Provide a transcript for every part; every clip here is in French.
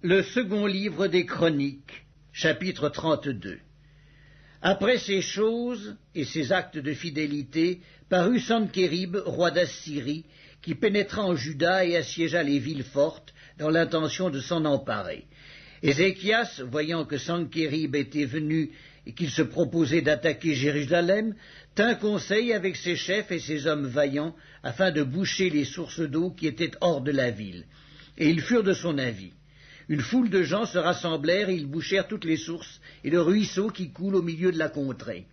Le second livre des Chroniques, chapitre 32. Après ces choses et ces actes de fidélité, parut Sankérib, roi d'Assyrie, qui pénétra en Juda et assiégea les villes fortes, dans l'intention de s'en emparer. Ézéchias, voyant que Sankérib était venu et qu'il se proposait d'attaquer Jérusalem, tint conseil avec ses chefs et ses hommes vaillants, afin de boucher les sources d'eau qui étaient hors de la ville. Et ils furent de son avis. Une foule de gens se rassemblèrent et ils bouchèrent toutes les sources et le ruisseau qui coule au milieu de la contrée.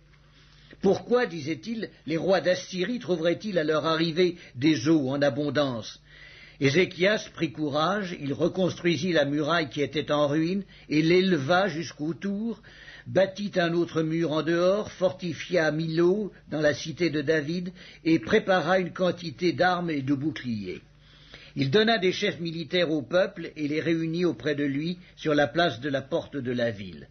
Pourquoi, disait-il, les rois d'Assyrie trouveraient-ils à leur arrivée des eaux en abondance? Ézéchias prit courage, il reconstruisit la muraille qui était en ruine et l'éleva jusqu'au tour, bâtit un autre mur en dehors, fortifia Milo dans la cité de David et prépara une quantité d'armes et de boucliers. Il donna des chefs militaires au peuple et les réunit auprès de lui sur la place de la porte de la ville.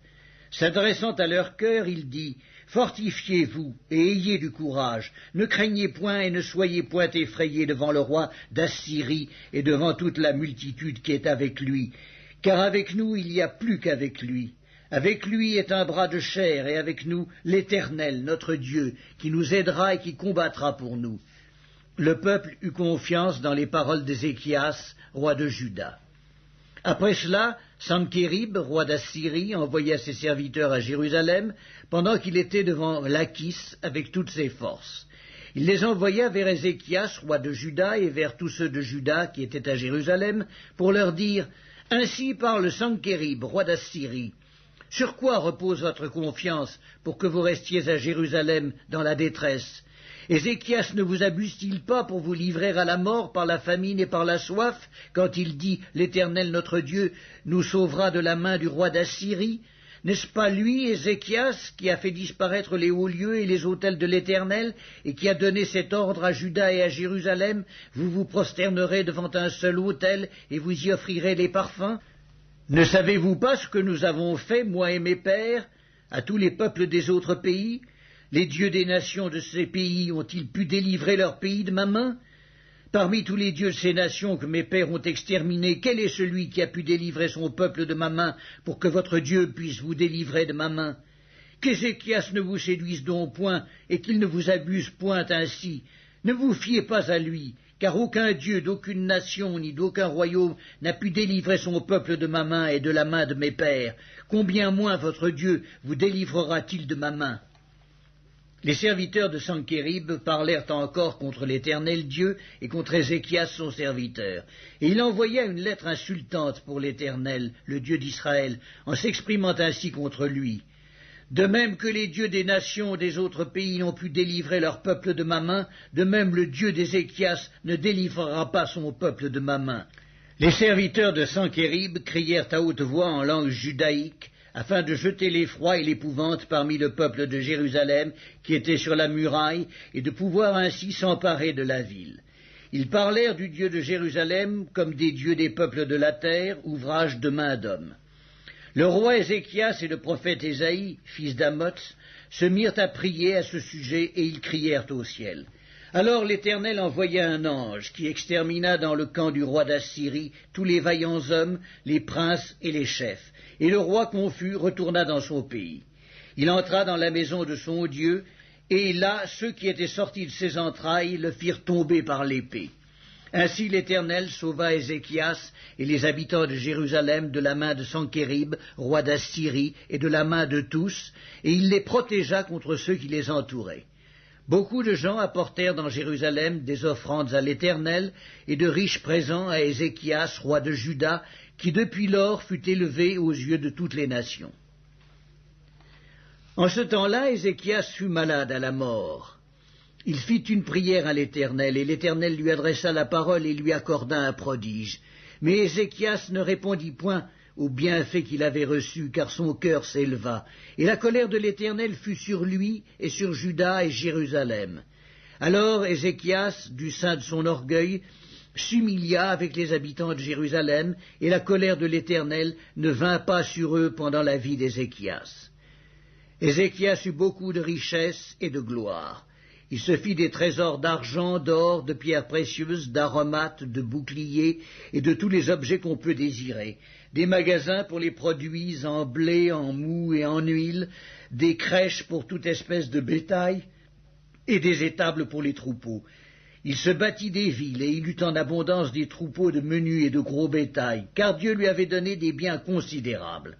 S'adressant à leur cœur, il dit « Fortifiez-vous et ayez du courage, ne craignez point et ne soyez point effrayés devant le roi d'Assyrie et devant toute la multitude qui est avec lui, car avec nous il n'y a plus qu'avec lui. Avec lui est un bras de chair et avec nous l'Éternel, notre Dieu, qui nous aidera et qui combattra pour nous. » Le peuple eut confiance dans les paroles d'Ézéchias, roi de Juda. Après cela, Sankérib, roi d'Assyrie, envoya ses serviteurs à Jérusalem, pendant qu'il était devant Lachis avec toutes ses forces. Il les envoya vers Ézéchias, roi de Juda, et vers tous ceux de Juda qui étaient à Jérusalem, pour leur dire « Ainsi parle Sankérib, roi d'Assyrie. Sur quoi repose votre confiance pour que vous restiez à Jérusalem dans la détresse ? Ézéchias ne vous abuse-t-il pas pour vous livrer à la mort par la famine et par la soif, quand il dit « L'Éternel notre Dieu nous sauvera de la main du roi d'Assyrie » N'est-ce pas lui, Ézéchias, qui a fait disparaître les hauts lieux et les autels de l'Éternel, et qui a donné cet ordre à Juda et à Jérusalem? Vous vous prosternerez devant un seul autel, et vous y offrirez les parfums. Ne savez-vous pas ce que nous avons fait, moi et mes pères, à tous les peuples des autres pays? Les dieux des nations de ces pays ont-ils pu délivrer leur pays de ma main? Parmi tous les dieux de ces nations que mes pères ont exterminés, quel est celui qui a pu délivrer son peuple de ma main pour que votre Dieu puisse vous délivrer de ma main? Qu'Ézéchias ne vous séduise donc point et qu'il ne vous abuse point ainsi. Ne vous fiez pas à lui, car aucun dieu d'aucune nation ni d'aucun royaume n'a pu délivrer son peuple de ma main et de la main de mes pères. Combien moins votre Dieu vous délivrera-t-il de ma main? Les serviteurs de Sankérib parlèrent encore contre l'Éternel Dieu et contre Ézéchias son serviteur. Et il envoya une lettre insultante pour l'Éternel, le Dieu d'Israël, en s'exprimant ainsi contre lui. De même que les dieux des nations des autres pays n'ont pu délivrer leur peuple de ma main, de même le Dieu d'Ézéchias ne délivrera pas son peuple de ma main. Les serviteurs de Sankérib crièrent à haute voix en langue judaïque, afin de jeter l'effroi et l'épouvante parmi le peuple de Jérusalem qui était sur la muraille, et de pouvoir ainsi s'emparer de la ville. Ils parlèrent du Dieu de Jérusalem comme des dieux des peuples de la terre, ouvrage de main d'homme. Le roi Ézéchias et le prophète Ésaïe, fils d'Amoz, se mirent à prier à ce sujet, et ils crièrent au ciel. Alors l'Éternel envoya un ange qui extermina dans le camp du roi d'Assyrie tous les vaillants hommes, les princes et les chefs, et le roi confus retourna dans son pays. Il entra dans la maison de son Dieu, et là ceux qui étaient sortis de ses entrailles le firent tomber par l'épée. Ainsi l'Éternel sauva Ézéchias et les habitants de Jérusalem de la main de Sankérib, roi d'Assyrie, et de la main de tous, et il les protégea contre ceux qui les entouraient. Beaucoup de gens apportèrent dans Jérusalem des offrandes à l'Éternel et de riches présents à Ézéchias, roi de Juda, qui depuis lors fut élevé aux yeux de toutes les nations. En ce temps-là, Ézéchias fut malade à la mort. Il fit une prière à l'Éternel, et l'Éternel lui adressa la parole et lui accorda un prodige. Mais Ézéchias ne répondit point au bienfait qu'il avait reçu, car son cœur s'éleva, et la colère de l'Éternel fut sur lui et sur Juda et Jérusalem. Alors Ézéchias, du sein de son orgueil, s'humilia avec les habitants de Jérusalem, et la colère de l'Éternel ne vint pas sur eux pendant la vie d'Ézéchias. Ézéchias eut beaucoup de richesses et de gloire. Il se fit des trésors d'argent, d'or, de pierres précieuses, d'aromates, de boucliers et de tous les objets qu'on peut désirer, des magasins pour les produits en blé, en mou et en huile, des crèches pour toute espèce de bétail et des étables pour les troupeaux. Il se bâtit des villes et il eut en abondance des troupeaux de menu et de gros bétail, car Dieu lui avait donné des biens considérables.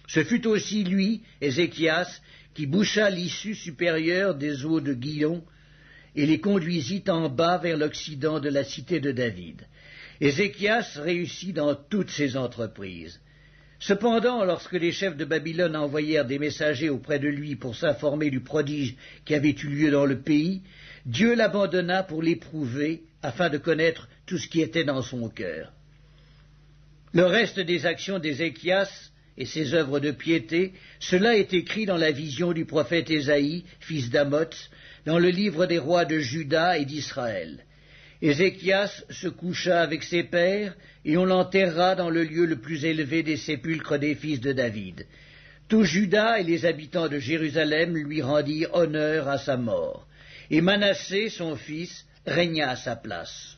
Ce fut aussi lui, Ézéchias, qui boucha l'issue supérieure des eaux de Guillon et les conduisit en bas vers l'occident de la cité de David. Ézéchias réussit dans toutes ses entreprises. Cependant, lorsque les chefs de Babylone envoyèrent des messagers auprès de lui pour s'informer du prodige qui avait eu lieu dans le pays, Dieu l'abandonna pour l'éprouver, afin de connaître tout ce qui était dans son cœur. Le reste des actions d'Ézéchias et ses œuvres de piété, cela est écrit dans la vision du prophète Ésaïe, fils d'Amoz, dans le livre des rois de Juda et d'Israël. Ézéchias se coucha avec ses pères, et on l'enterra dans le lieu le plus élevé des sépulcres des fils de David. Tout Juda et les habitants de Jérusalem lui rendirent honneur à sa mort, et Manassé, son fils, régna à sa place.